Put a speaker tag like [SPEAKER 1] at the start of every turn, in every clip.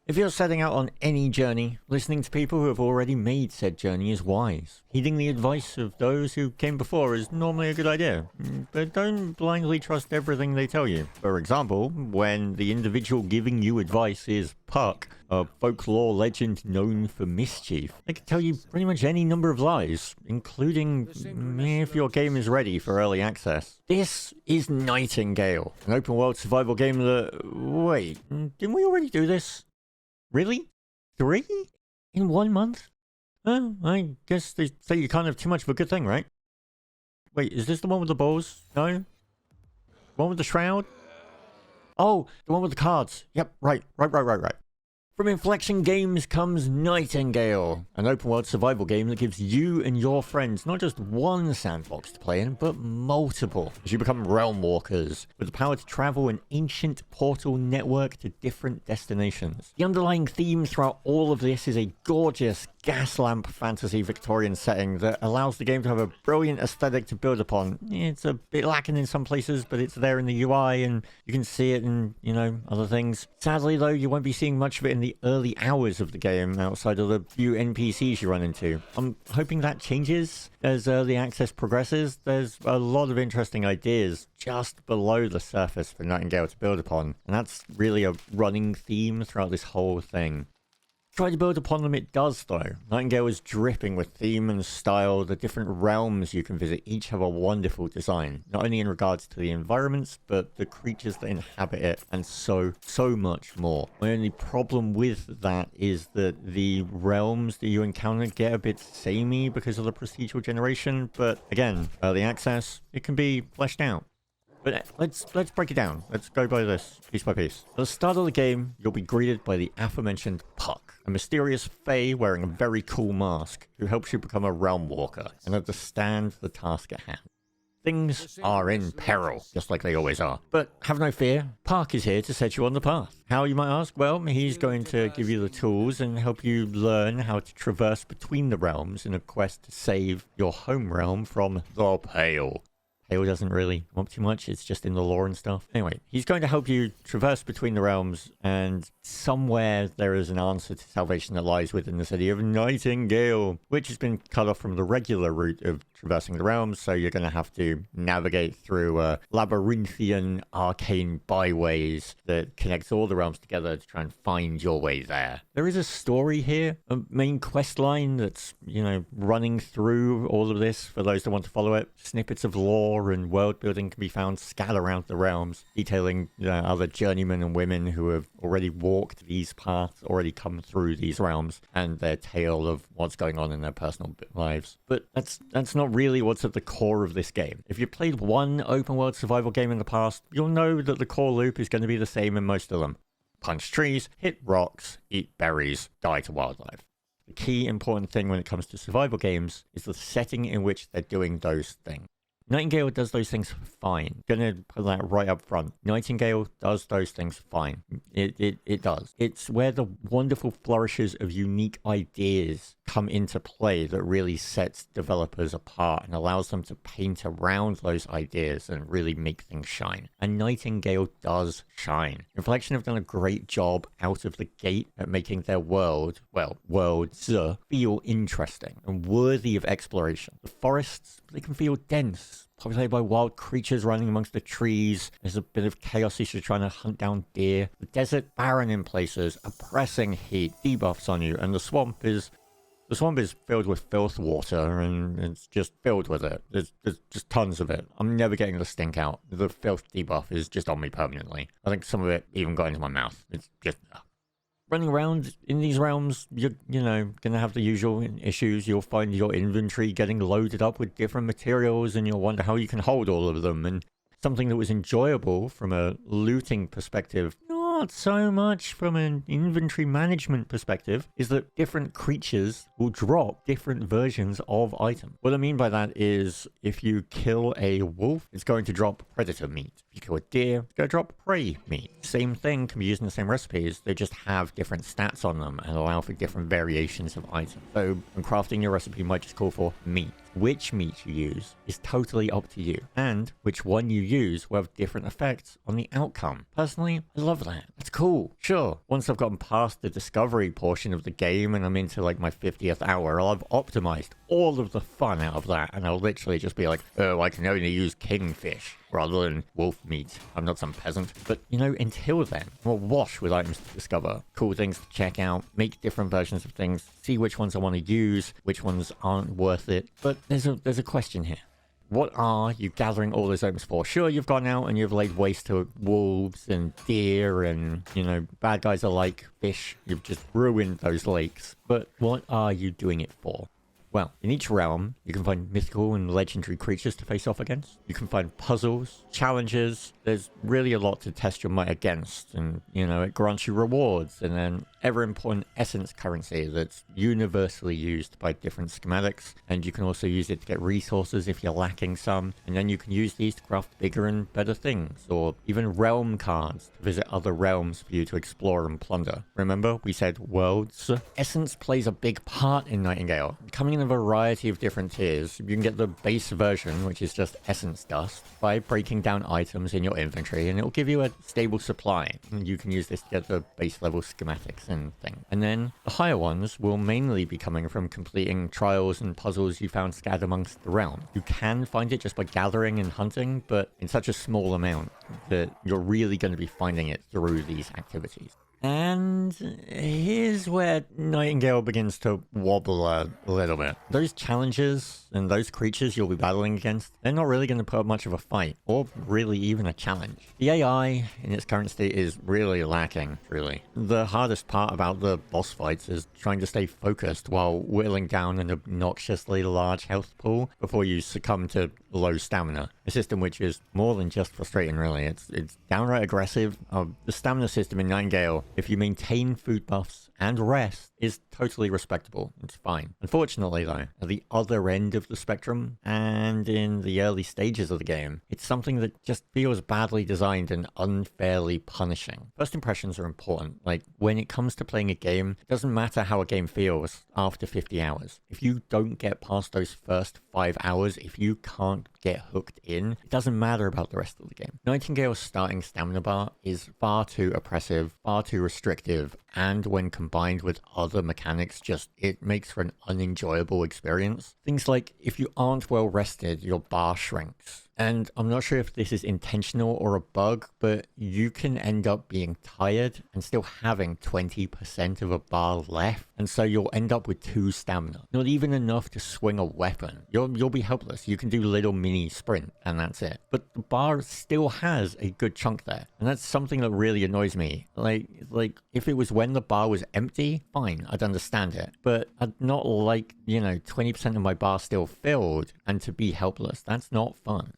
[SPEAKER 1] If you're setting out on any journey, listening to people who have already made said journey is wise. Heeding the advice of those who came before is normally a good idea, but don't blindly trust everything they tell you. For example, when the individual giving you advice is Puck, a folklore legend known for mischief, they can tell you pretty much any number of lies, including if your game is ready for early access. This is Nightingale, an open world survival game that... Wait, didn't we already do this? Really? 3? In 1 month? Oh, I guess they say you can't have too much of a good thing, right? Wait, is this the one with the balls? No? The one with the shroud? Oh, the one with the cards. Yep, right. From Inflexion Games comes Nightingale, an open-world survival game that gives you and your friends not just one sandbox to play in, but multiple, as you become realm walkers, with the power to travel an ancient portal network to different destinations. The underlying theme throughout all of this is a gorgeous gas lamp fantasy Victorian setting that allows the game to have a brilliant aesthetic to build upon. It's a bit lacking in some places, but it's there in the UI and you can see it in, other things. Sadly though, you won't be seeing much of it in the early hours of the game outside of the few NPCs you run into. I'm hoping that changes as early access progresses. There's a lot of interesting ideas just below the surface for Nightingale to build upon, and that's really a running theme throughout this whole thing. Try to build upon them it does though. Nightingale is dripping with theme and style. The different realms you can visit each have a wonderful design, not only in regards to the environments, but the creatures that inhabit it, and so much more. My only problem with that is that the realms that you encounter get a bit samey because of the procedural generation, but again, early access, it can be fleshed out. But let's break it down. Let's go by this piece by piece. At the start of the game, you'll be greeted by the aforementioned Puck, a mysterious fae wearing a very cool mask who helps you become a realm walker and understand the task at hand. Things are in peril, just like they always are. But have no fear, Puck is here to set you on the path. How, you might ask? Well, he's going to give you the tools and help you learn how to traverse between the realms in a quest to save your home realm from the Pale. Pale doesn't really want too much, it's just in the lore and stuff. Anyway, he's going to help you traverse between the realms, and somewhere there is an answer to salvation that lies within the city of Nightingale, which has been cut off from the regular route of traversing the realms, so you're going to have to navigate through labyrinthian arcane byways that connects all the realms together to try and find your way there. There is a story here, a main quest line that's, running through all of this for those that want to follow it. Snippets of lore and world building can be found scattered around the realms, detailing other journeymen and women who have already walked these paths, already come through these realms, and their tale of what's going on in their personal lives. But that's not really what's at the core of this game. If you've played one open world survival game in the past, you'll know that the core loop is going to be the same in most of them. Punch trees, hit rocks, eat berries, die to wildlife. The key important thing when it comes to survival games is the setting in which they're doing those things. Nightingale does those things fine. Gonna put that right up front. Nightingale does those things fine. It does. It's where the wonderful flourishes of unique ideas come into play that really sets developers apart and allows them to paint around those ideas and really make things shine. And Nightingale does shine. Inflexion have done a great job out of the gate at making their worlds feel interesting and worthy of exploration. The forests, they can feel dense, populated by wild creatures running amongst the trees. There's a bit of chaos as you're trying to hunt down deer. The desert, barren in places, oppressing heat, debuffs on you, and the swamp is filled with filth water, and it's just filled with it. There's just tons of it. I'm never getting the stink out. The filth debuff is just on me permanently. I think some of it even got into my mouth. It's just... Running around in these realms, you're, gonna have the usual issues. You'll find your inventory getting loaded up with different materials, and you'll wonder how you can hold all of them. And something that was enjoyable from a looting perspective, not so much from an inventory management perspective, is that different creatures will drop different versions of items. What I mean by that is if you kill a wolf, it's going to drop predator meat. If you kill a deer, it's going to drop prey meat. Same thing can be used in the same recipes, they just have different stats on them and allow for different variations of items. So when crafting your recipe, you might just call for meat. Which meat you use is totally up to you, and which one you use will have different effects on the outcome. Personally, I love that. That's cool. Sure, once I've gotten past the discovery portion of the game and I'm into like my 50th hour, I'll have optimized all of the fun out of that, and I'll literally just be like, oh, I can only use kingfish rather than wolf meat. I'm not some peasant. But, you know, until then, I'm awash with items to discover, cool things to check out, make different versions of things, see which ones I want to use, which ones aren't worth it. But there's a question here. What are you gathering all those items for? Sure, you've gone out and you've laid waste to wolves and deer and, you know, bad guys alike, fish. You've just ruined those lakes. But what are you doing it for? Well, in each realm, you can find mythical and legendary creatures to face off against. You can find puzzles, challenges. There's really a lot to test your might against. And, you know, it grants you rewards. And then ever-important essence currency that's universally used by different schematics. And you can also use it to get resources if you're lacking some. And then you can use these to craft bigger and better things. Or even realm cards to visit other realms for you to explore and plunder. Remember, we said worlds? Essence plays a big part in Nightingale, coming in a variety of different tiers. You can get the base version, which is just essence dust, by breaking down items in your inventory, and it'll give you a stable supply. And you can use this to get the base level schematics and things. And then the higher ones will mainly be coming from completing trials and puzzles you found scattered amongst the realm. You can find it just by gathering and hunting, but in such a small amount that you're really going to be finding it through these activities. And here's where Nightingale begins to wobble a little bit. Those challenges and those creatures you'll be battling against, they're not really going to put up much of a fight, or really even a challenge. The AI in its current state is really lacking, truly. The hardest part about the boss fights is trying to stay focused while whittling down an obnoxiously large health pool before you succumb to low stamina. A system which is more than just frustrating, really. It's downright aggressive. The stamina system in Nightingale, if you maintain food buffs and rest, is totally respectable. It's fine. Unfortunately, though, at the other end of the spectrum, and in the early stages of the game, it's something that just feels badly designed and unfairly punishing. First impressions are important. Like, when it comes to playing a game, it doesn't matter how a game feels after 50 hours. If you don't get past those first 5 hours, if you can't get hooked in, it doesn't matter about the rest of the game. Nightingale's starting stamina bar is far too oppressive, far too restrictive, and when combined with other mechanics, it makes for an unenjoyable experience. Things like, if you aren't well rested, your bar shrinks. And I'm not sure if this is intentional or a bug, but you can end up being tired and still having 20% of a bar left. And so you'll end up with 2 stamina. Not even enough to swing a weapon. You'll be helpless. You can do little mini sprint and that's it. But the bar still has a good chunk there. And that's something that really annoys me. Like if it was when the bar was empty, fine, I'd understand it. But I'd not like, 20% of my bar still filled and to be helpless. That's not fun.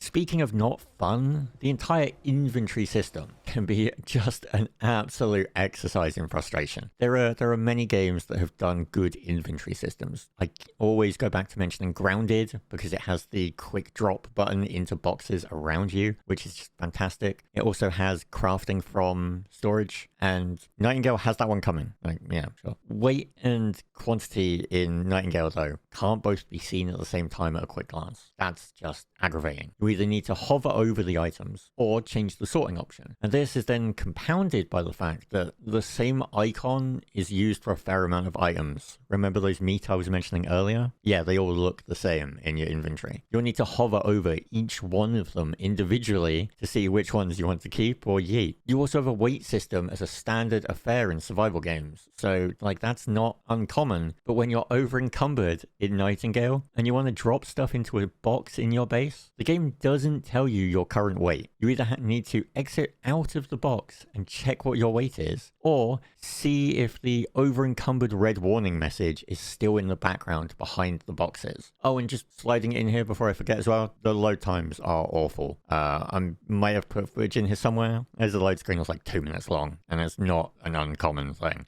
[SPEAKER 1] Speaking of not fun, the entire inventory system can be just an absolute exercise in frustration. There are many games that have done good inventory systems. I always go back to mentioning Grounded because it has the quick drop button into boxes around you, which is just fantastic. It also has crafting from storage, and Nightingale has that one coming. Yeah, sure. Weight and quantity in Nightingale, though, can't both be seen at the same time at a quick glance. That's just aggravating. You either need to hover over the items or change the sorting option. And this is then compounded by the fact that the same icon is used for a fair amount of items. Remember those meat I was mentioning earlier? Yeah, they all look the same in your inventory. You'll need to hover over each one of them individually to see which ones you want to keep or yeet. You also have a weight system as a standard affair in survival games. So, that's not uncommon. But when you're over encumbered in Nightingale and you want to drop stuff into a box in your base, the game doesn't tell you your current weight. You either need to exit out of the box and check what your weight is, or see if the over encumbered red warning message is still in the background behind the boxes. Oh, and just sliding it in here before I forget as well, the load times are awful. I might have put footage in here somewhere, as the load screen was 2 minutes long, and it's not an uncommon thing.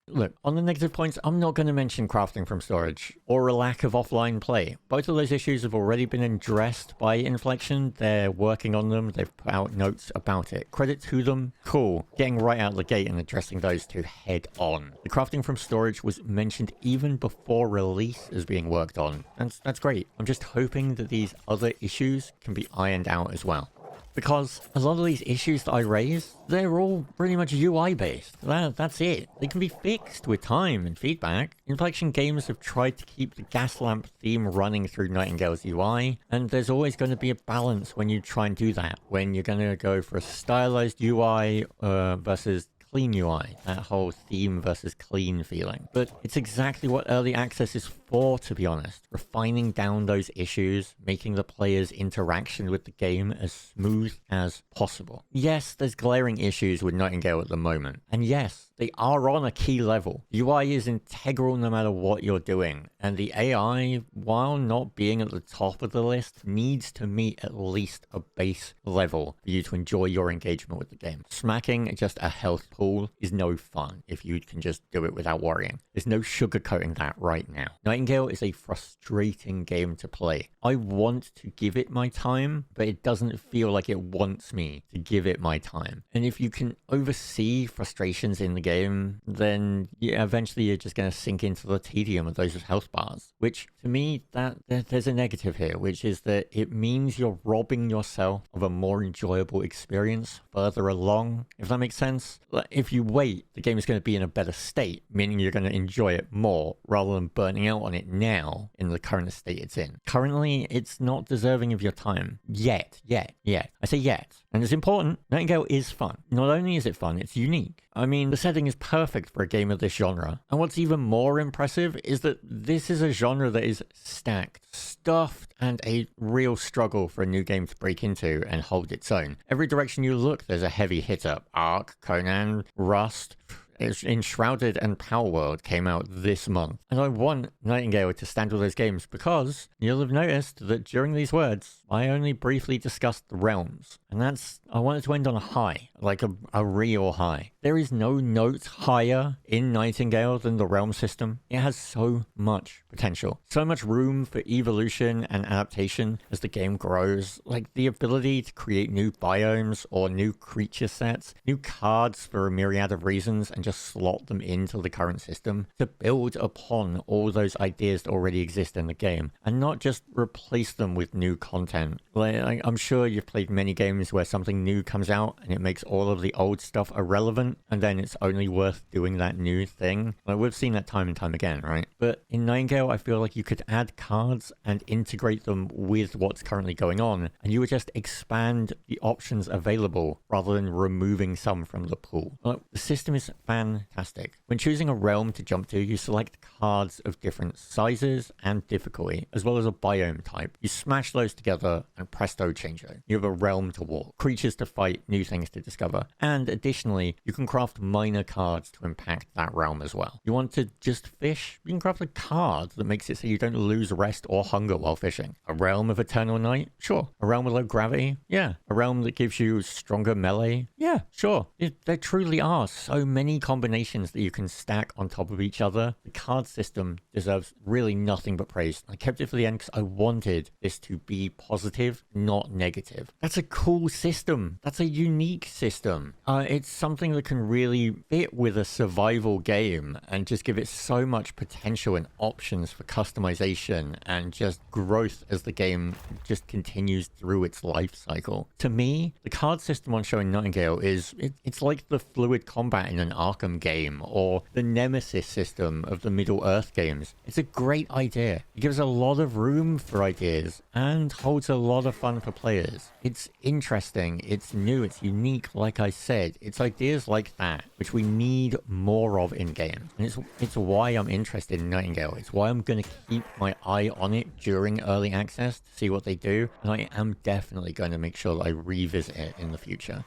[SPEAKER 1] Look, on the negative points, I'm not going to mention crafting from storage or a lack of offline play. Both of those issues have already been addressed by Inflexion. They're working on them. They've put out notes about it. Credit to them. Cool. Getting right out of the gate and addressing those two head on. The crafting from storage was mentioned even before release as being worked on. That's great. I'm just hoping that these other issues can be ironed out as well. Because a lot of these issues that I raise, they're all pretty much UI based. That's it. They can be fixed with time and feedback. Inflexion Games have tried to keep the gas lamp theme running through Nightingale's UI, and there's always going to be a balance when you try and do that. When you're going to go for a stylized UI versus clean UI, that whole theme versus clean feeling. But it's exactly what early access is for, to be honest. Refining down those issues, making the player's interaction with the game as smooth as possible. Yes, there's glaring issues with Nightingale at the moment. And yes, they are on a key level. UI is integral no matter what you're doing. And the AI, while not being at the top of the list, needs to meet at least a base level for you to enjoy your engagement with the game. Smacking just a health pool is no fun if you can just do it without worrying. There's no sugarcoating that right now. Nightingale is a frustrating game to play. I want to give it my time, but it doesn't feel like it wants me to give it my time. And if you can oversee frustrations in the game, then yeah, eventually you're just going to sink into the tedium of those health bars, which to me, there's a negative here, which is that it means you're robbing yourself of a more enjoyable experience further along, if that makes sense. If you wait, the game is going to be in a better state, meaning you're going to enjoy it more rather than burning out on it now in the current state it's in. Currently, it's not deserving of your time. Yet. I say yet. And it's important. Nightingale is fun. Not only is it fun, it's unique. I mean, the setting is perfect for a game of this genre. And what's even more impressive is that this is a genre that is stacked, stuffed, and a real struggle for a new game to break into and hold its own. Every direction you look, there's a heavy hitter. Ark, Conan, Rust. Enshrouded and Faewild came out this month. And I want Nightingale to stand with those games because you'll have noticed that during these words, I only briefly discussed the realms. And I wanted to end on a high, like a real high. There is no note higher in Nightingale than the realm system. It has so much potential, so much room for evolution and adaptation as the game grows. Like the ability to create new biomes or new creature sets, new cards for a myriad of reasons, and just slot them into the current system to build upon all those ideas that already exist in the game and not just replace them with new content. Like, I'm sure you've played many games where something new comes out and it makes all of the old stuff irrelevant, and then it's only worth doing that new thing. Like, we've seen that time and time again, right? But in Nightingale, I feel like you could add cards and integrate them with what's currently going on, and you would just expand the options available rather than removing some from the pool. Like, the system is fantastic. When choosing a realm to jump to, you select cards of different sizes and difficulty, as well as a biome type. You smash those together and presto changeo. You have a realm to walk, creatures to fight, new things to discover, and additionally, you can craft minor cards to impact that realm as well. You want to just fish? You can craft a card that makes it so you don't lose rest or hunger while fishing. A realm of eternal night? Sure. A realm with low gravity? Yeah. A realm that gives you stronger melee? Yeah, sure. There truly are so many combinations that you can stack on top of each other. The card system deserves really nothing but praise. I kept it for the end because I wanted this to be positive, not negative. That's a cool system. That's a unique system. It's something that can really fit with a survival game and just give it so much potential and options for customization and just growth as the game just continues through its life cycle. To me, the card system on showing Nightingale it's like the fluid combat in an Arkham game or the Nemesis system of the Middle-earth games. It's a great idea. It gives a lot of room for ideas and holds a lot of fun for players. It's interesting, it's new, it's unique, like I said. It's ideas like that which we need more of in games. And it's why I'm interested in Nightingale. It's why I'm going to keep my eye on it during early access to see what they do. And I am definitely going to make sure that I revisit it in the future.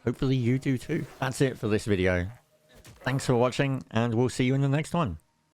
[SPEAKER 1] Hopefully you do too. That's it for this video. Thanks for watching, and we'll see you in the next one.